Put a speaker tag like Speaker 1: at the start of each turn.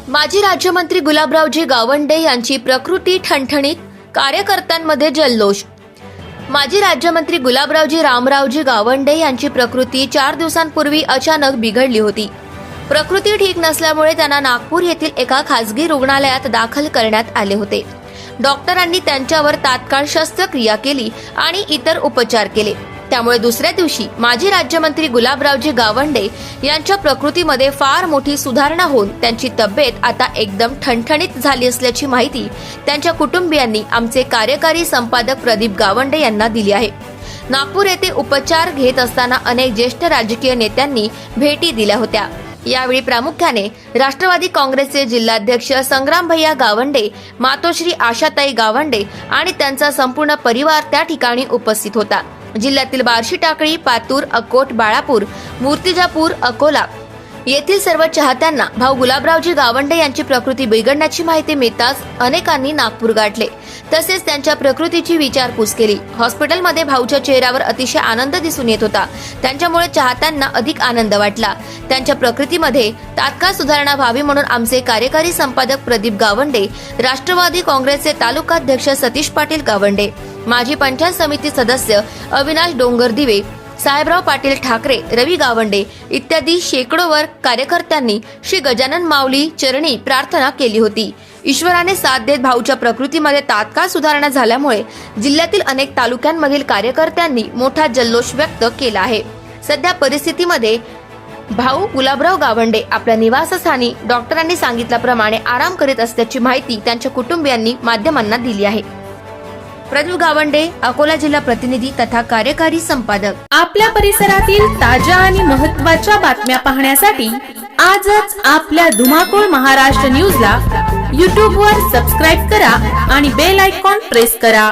Speaker 1: माजी राज्यमंत्री गुलाबरावजी गावंडे यांची प्रकृती ठणठणीत, कार्यकर्त्यांमध्ये जल्लोष। माजी राज्यमंत्री गुलाबरावजी रामरावजी गावंडे यांची प्रकृती 4 दिवसांपूर्वी अचानक बिघडली होती। प्रकृती ठीक नसल्यामुळे त्यांना नागपूर येथील एका खासगी रुग्णालयात दाखल करण्यात आले होते। डॉक्टरांनी त्यांच्यावर तात्काळ शस्त्रक्रिया केली आणि इतर उपचार केले। त्यामुळे दुसऱ्या दिवशी माजी राज्यमंत्री गुलाबरावजी गावंडे यांच्या प्रकृतीमध्ये फार मोठी सुधारणा होऊन त्यांची तब्येत आता एकदम ठणठणीत झाली असल्याची माहिती त्यांच्या कुटुंबियांनी आमचे कार्यकारी संपादक प्रदीप गावंडे यांना दिली आहे। नागपूर येथे उपचार घेत असताना अनेक ज्येष्ठ राजकीय नेत्यांनी भेटी दिल्या होत्या। यावेळी प्रामुख्याने राष्ट्रवादी काँग्रेसचे जिल्हाध्यक्ष संग्राम भैया गावंडे, मातोश्री आशाताई गावंडे आणि त्यांचा संपूर्ण परिवार त्या ठिकाणी उपस्थित होता। जिल्ह्यातील बार्शी टाकळी, पातूर, अकोट, बाळापूर, मूर्तिजापूर, अकोला येथील सर्व चाहत्यांना भाऊ गुलाबरावजी गावंडे यांची प्रकृती बिघडण्याची माहिती मिळताच अनेकांनी नागपूर गाठले, तसेच त्यांच्या प्रकृतीची विचारपूस केली। हॉस्पिटलमध्ये भाऊच्या चेहऱ्यावर अतिशय आनंद दिसून येत होता। त्यांच्यामुळे चाहत्यांना अधिक आनंद वाटला। त्यांच्या प्रकृतीमध्ये तात्काळ सुधारणा व्हावी म्हणून आमचे कार्यकारी संपादक प्रदीप गावंडे, राष्ट्रवादी काँग्रेसचे तालुकाध्यक्ष सतीश पाटील गावंडे, माजी पंचायत समिती सदस्य अविनाश डोंगरदिवे, साहेबराव पाटील ठाकरे, रवी गावंडे इत्यादी शेकडोवर कार्यकर्त्यांनी श्री गजानन माऊली चरणी प्रार्थना केली होती। ईश्वराने साथ देत भाऊच्या प्रकृतीमध्ये तात्काळ सुधारणा झाल्यामुळे जिल्ह्यातील अनेक तालुक्यांमधील कार्यकर्त्यांनी मोठा जल्लोष व्यक्त केला आहे। सध्या परिस्थितीमध्ये भाऊ गुलाबराव गावंडे आपल्या निवासस्थानी डॉक्टरांनी सांगितल्याप्रमाणे आराम करीत असल्याची माहिती त्यांच्या कुटुंबियांनी माध्यमांना दिली आहे। प्रदीप गावंडे, अकोला जिल्हा प्रतिनिधी तथा कार्यकारी संपादक।
Speaker 2: आपल्या परिसरातील ताज्या आणि महत्त्वाच्या बातम्या पाहण्यासाठी आजच आपल्या धुमाकूळ महाराष्ट्र न्यूजला YouTube वर सबस्क्राईब करा आणि बेल आयकॉन प्रेस करा।